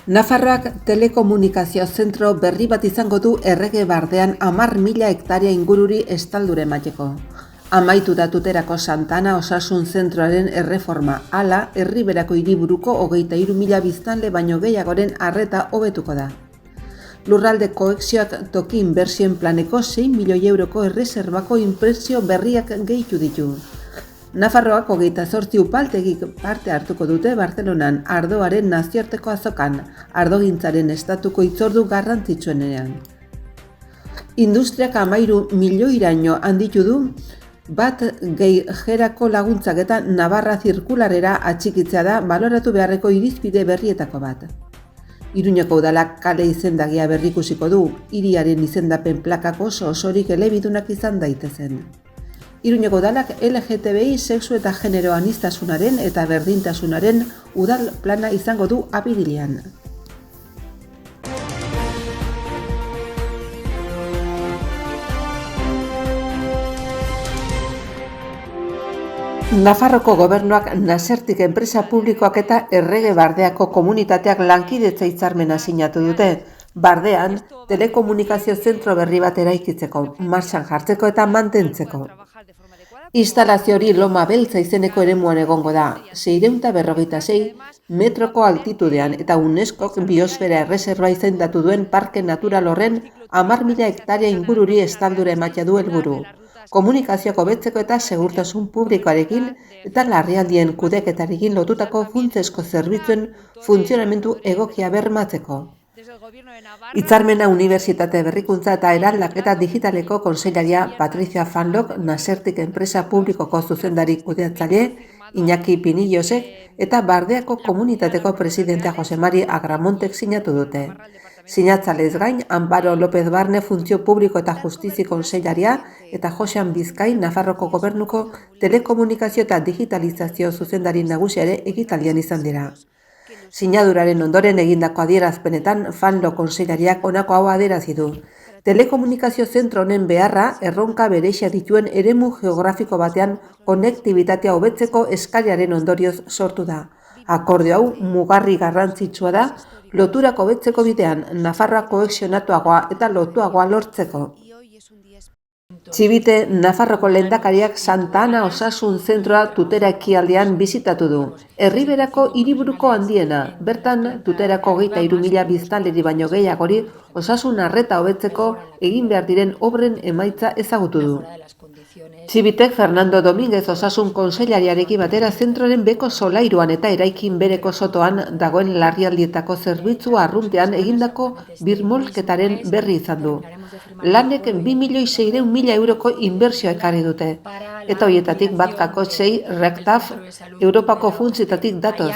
Nafarroak telekomunikazio zentro berri bat izango du Errege Bardean 10.000 hektaria ingururi estaldura emateko. Amaitu da Tuterako Santana Osasun Zentroaren erreforma, hala Erriberako hiriburuko 23.000 biztanle baino gehiagoren arreta hobetuko da. Lurralde koexioak toki inbertsioen planeko 6 milioi euroko erreserbako inpresio berriak gehitu ditu. Nafarroak 28 upaltegik parte hartuko dute Bartzelonan ardoaren nazioarteko azokan, ardogintzaren estatuko hitzordu garrantzitsuenean. Industriak 13 milioiraino handitu du, bat gehigerako laguntzak eta Navarra zirkularera atxikitzea da baloratu beharreko irizpide berrietako bat. Iruñeko udalak kale izendagia berrikusiko du, hiriaren izendapen plakako osorik elebidunak izan daitezen. Iruñeko udalak LGTBI sexu eta genero aniztasunaren eta berdintasunaren udal plana izango du apirilean. Nafarroko gobernuak Nasertik enpresa publikoak eta Errege Bardeako komunitateak lankidetza hitzarmena sinatu dute. Bardean, telekomunikazio zentro berri bat eraikitzeko, martxan jartzeko eta mantentzeko. Instalazio hori Loma Beltza izeneko eremuan egongo da, 656 metroko altitudean eta UNESCOk biosfera erreserba izendatu duen parke natural horren 10.000 hektaria ingururi estaldura ematea du helburu. Komunikazioak hobetzeko eta segurtasun publikoarekin eta larrialdien kudeketarekin lotutako funtsezko zerbitzuen funtzionamendu egokia bermatzeko. Hitzarmena Unibertsitate Berrikuntza eta Eraldaketa Digitaleko kontseilaria Patricia Fanlok, Nasertik enpresa publikoko zuzendari kudeatzaile, Iñaki Pinillosek eta Bardeako komunitateko presidentea Jose Mari Agramontek sinatu dute. Sinatzalez gain, Amparo López Barne Funtzio Publiko eta Justizi kontseilaria eta Josean Bizkai Nafarroko Gobernuko telekomunikazio eta digitalizazio zuzendari nagusiare ekitaldian izan dira. Sinaduraren ondoren egindako adierazpenetan Fanlo kontseilariak honako hau adierazi du. Telekomunikazio zentro honen beharra erronka berexia dituen eremu geografiko batean konektibitatea hobetzeko eskariaren ondorioz sortu da. Akordio hau mugarri garrantzitsua da, loturak hobetzeko bidean Nafarroa koexionatuagoa eta lotuagoa lortzeko. Txibite Nafarroko lehendakariak Santa Ana Osasun Zentroa Tutera ekialdean bisitatu du. Erriberako hiriburuko handiena, bertan Tuterako 23.000 biztanleri baino gehiagori osasun arreta hobetzeko egin behar diren obren emaitza ezagutu du. Txibitek Fernando Domínguez osasun kontseilariarekin batera zentroren beko solairuan eta eraikin bereko sotoan dagoen larrialdietako zerbitzua arruntean egindako birmolketaren berri izan du. Lanek 2.600.000 euroko inbertsioa ekarri dute, eta horietatik bat kako 6 rektaf Europako funtsietatik datoz.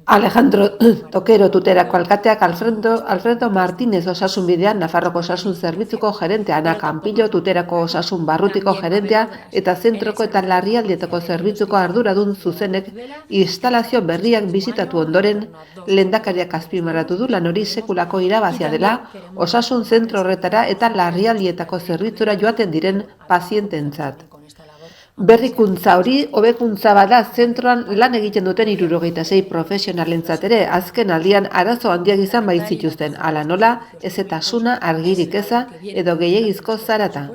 Alejandro Tokero Tuterako alkateak Alfredo Martínez osasunbidean Nafarroko osasun zerbitzuko gerentea, Ana Campillo Tuterako osasun barrutiko gerentea eta zentroko eta larrialdietako zerbitzuko arduradun zuzenek instalazio berriak bisitatu ondoren, lehendakariak azpimarratu du lan hori sekulako irabazia dela osasun zentro horretara eta larrialdietako zerbitzura joaten diren paziententzat. Berrikuntza hori hobekuntza bada zentroan lan egiten duten 76 profesionalentzat ere, azken aldian arazo handiak izan baitzituzten, hala nola, ezetasuna, argirik eza edo gehiegizko zarata.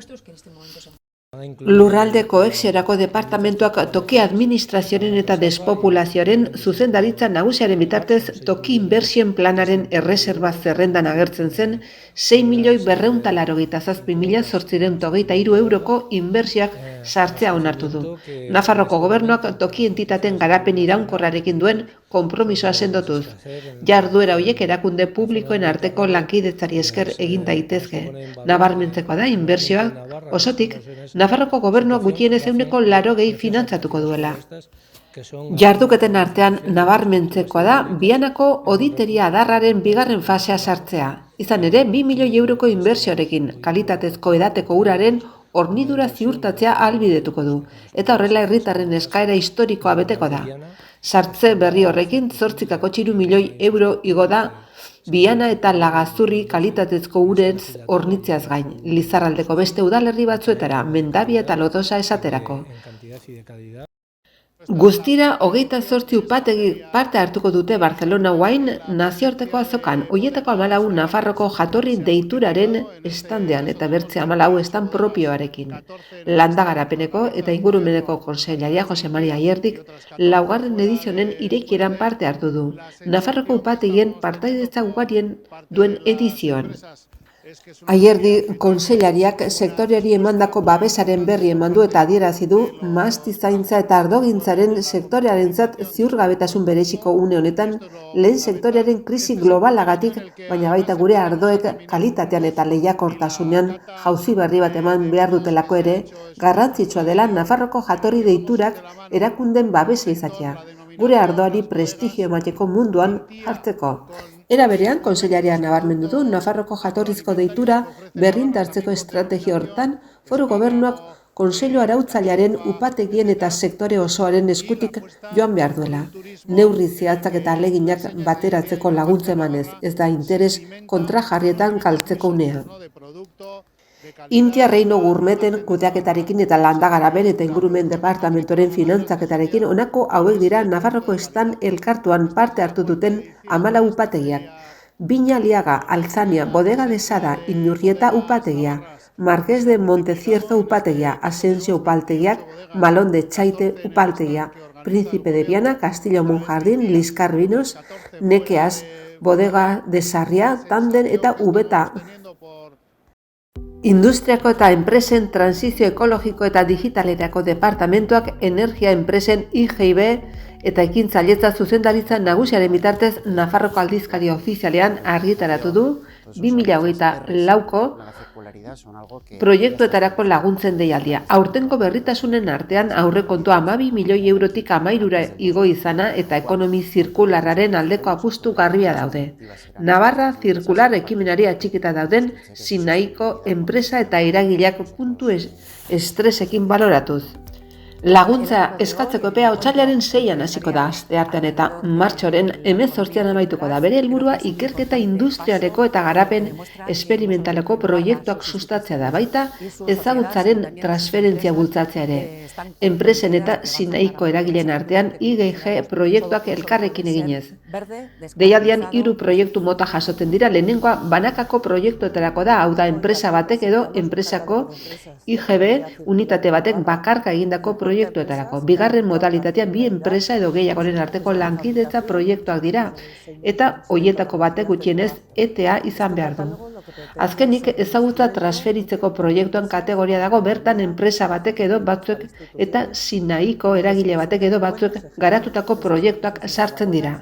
Lurralde koexiorako departamentuak toki administrazioaren eta despopulazioaren zuzendaritza nagusiaren bitartez toki inbertsioen planaren erreserba zerrendan agertzen zen 6.987.823 euroko inbertsioak sartzea onartu du. Nafarroko gobernuak toki entitaten garapen iraunkorrarekin duen konpromisoa sendotuz. Jarduera horiek erakunde publikoen arteko lankidetzari esker egin daitezke. Nabarmentzekoa da inbertsioak osotik Nafarroko gobernuak gutxienez 80% finantzatuko duela. Jarduketen artean nabarmentzekoa da Bianako auditeria adarraren bigarren fasea sartzea. Izan ere, 2 milioi euroko inbertsioarekin kalitatezko edateko uraren hornidura ziurtatzea ahalbidetuko du, eta horrela herritarren eskaera historikoa beteko da. Sartze berri horrekin 8,3 milioi euro igo da Biana eta Lagazurri kalitatezko urez hornitzeaz gain, Lizarraldeko beste udalerri batzuetara, Mendabia eta Lodosa esaterako. Guztira, 28 upategi parte hartuko dute Barcelona Wine nazioarteko azokan. Hoietako 14 Nafarroko jatorri deituraren estandean eta bertze 14 estan propioarekin. Landa Garapeneko eta Ingurumeneko Kontseilaria Jose Maria Ayerdik laugarren edizionen irekieran parte hartu du. Nafarroko upategien partaidetza ugarien duen edizioan. Ayerdi kontseilariak sektoreari emandako babesaren berri eman du eta adierazi du mahastizaintza eta ardogintzaren sektorearentzat ziurgabetasun bereziko une honetan lehen sektorearen krisi globalagatik, baina baita gure ardoek kalitatean eta lehiakortasunean jauzi berri bat eman behar dutelako ere, garrantzitsua dela Nafarroko jatorri deiturak erakunden babesa izatea, gure ardoari prestigio emateko munduan jartzeko. Era berean, kontseilaria nabarmendu du Nafarroko jatorrizko deitura berrindartzeko estrategia hortan foru gobernuak Kontseilu Arautzailearen upategien eta sektore osoaren eskutik joan behar duela. Neurri zehatzak eta ahaleginak bateratzeko laguntza emanez, ez da interes kontrajarrietan galtzeko unea. Intia Reino Gurmeten kudeaketarekin eta Landa Garapen eta Ingurumen Departamentoren finantzaketarekin honako hauek dira Nafarroko estan elkartuan parte hartu duten 14 upategiak. Viña Liaga, Alzania, Bodega de Sada, Inurrieta upategia, Marqués de Montecierzo upategia, Asensio upaltegiak, Malón de Chaite upaltegia, Príncipe de Viana, Castillo Monjardín, Liscar Vinos, Nekeas, Bodega de Sarria, Tanden eta Ubeta. Industriako eta enpresen transizio ekologiko eta digitalerako departamentuak energia enpresen IGIB eta ekintzailetza zuzendaritza nagusiaren bitartez Nafarroko aldizkari ofizialean argitaratu du 2024ko proiektuetarako laguntzen deialdia. Aurtengo berritasunen artean aurrekontua 12 milioi eurotik 13 igo izana eta ekonomi zirkularraren aldeko apustu garbia daude. Navarra zirkular ekimenari atxikita dauden Sinaiko enpresa eta eragileak puntu estresekin baloratuz. Laguntza eskatzeko epea otsailaren 6an hasiko da asteartean eta martxoaren 18an amaituko da. Bere helburua ikerketa industrialeko eta garapen esperimentaleko proiektuak sustatzea da, baita ezagutzaren transferentzia bultzatzea ere. Enpresen eta Sinaiko eragileen artean IGG proiektuak elkarrekin eginez. Deialdian 3 proiektu mota jasotzen dira. Lehenengoa banakako proiektuetarako da, hau da enpresa batek edo enpresako IGB unitate batek bakarka egindako proiektuetarako. Bigarren modalitatea bi enpresa edo gehiagoren arteko lankidetza proiektuak dira eta hoietako batek gutxienez ETA izan behar du. Azkenik ezagutza transferitzeko proiektuan kategoria dago, bertan enpresa batek edo batzuek eta Sinaiko eragile batek edo batzuek garatutako proiektuak sartzen dira.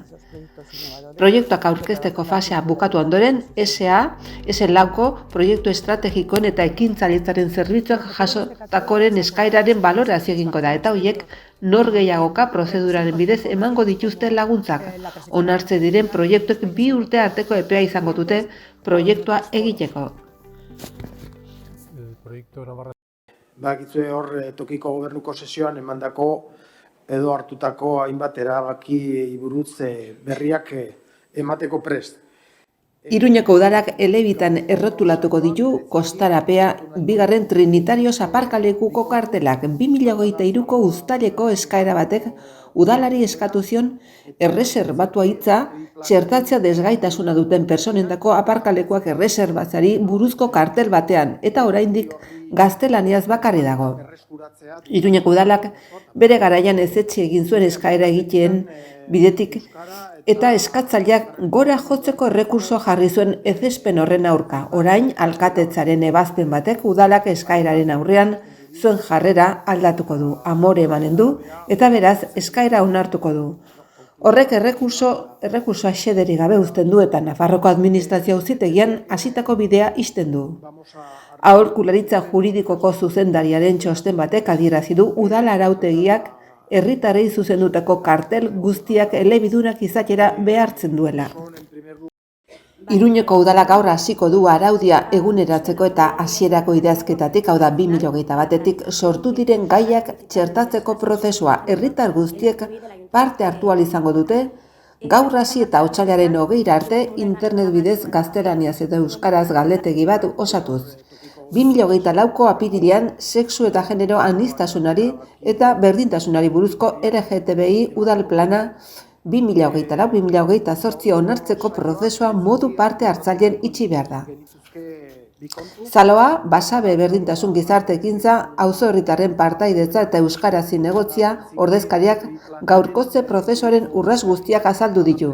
Proiektuak aurkezteko fasea bukatu ondoren, S-lauko proiektu estrategikoen eta ekintzailetzaren zerbitzuak jasotakoren eskaeraren balorazio egingo da, eta horiek nor gehiagoka prozeduraren bidez emango dituzte laguntzak. Onartze diren proiektuek 2 urte arteko epea izango dute proiektua egiteko. Bakizue hor tokiko gobernuko sesioan emandako edo hartutako hainbat erabaki buruz berriak emateko prest. Iruñeko udalak elebitan errotulatuko ditu Kostarapea 2. Trinitarios aparkalekuko kartelak. 2023ko uztaileko eskaera batek udalari eskatu zion erreserbatua hitza txertatzea desgaitasuna duten personendako aparkalekuak erreserbatzeari buruzko kartel batean eta oraindik gaztelaniaz bakarri dago. Iruñeko udalak bere garaian ezetsi egin zuen eskaera egiteen bidetik eta eskatzaileak gora jotzeko errekurso jarri zuen ezespen horren aurka. Orain alkatetzaren ebazpen batek udalak eskaeraren aurrean zuen jarrera aldatuko du, amore emanen du eta beraz eskaera onartuko du. Horrek errekursoa xederi gabe uzten du eta Nafarroko administrazio auzitegian hasitako bidea ixten du. Aholkularitza juridikoko zuzendariaren txosten batek adierazi du udal arautegiak herritarrei zuzendutako kartel guztiak elebidunak izatera behartzen duela. Iruñeko udalak gaur hasiko du araudia eguneratzeko eta hasierako idazketatik, hau da 2021etik sortu diren gaiak txertatzeko prozesua. Herritar guztiek parte hartu ahal izango dute, gaur hasi eta otsailaren 20 arte internet bidez gaztelaniaz eta euskaraz galdetegi bat osatuz. 2024ko apirilean sexu eta genero aniztasunari eta berdintasunari buruzko LGTBI udal plana 2024-2028 onartzeko prozesua modu parte hartzaileen itxi behar da. Zaloa, Basabe berdintasun gizarte ekintza, auzo herritarren partaidetza eta euskara zinegotzia ordezkariak gaurkotze prozesuaren urras guztiak azaldu ditu,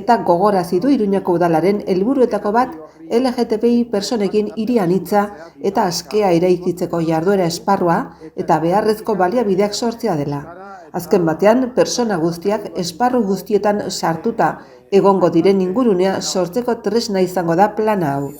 eta gogarazi du Iruñeko udalaren helburuetako bat LGTBI personekin hiri anitza eta askea eraikitzeko jarduera esparrua eta beharrezko baliabideak sortzea dela. Azken batean, persona guztiak esparru guztietan sartuta egongo diren ingurunea sortzeko tresna izango da plana hau.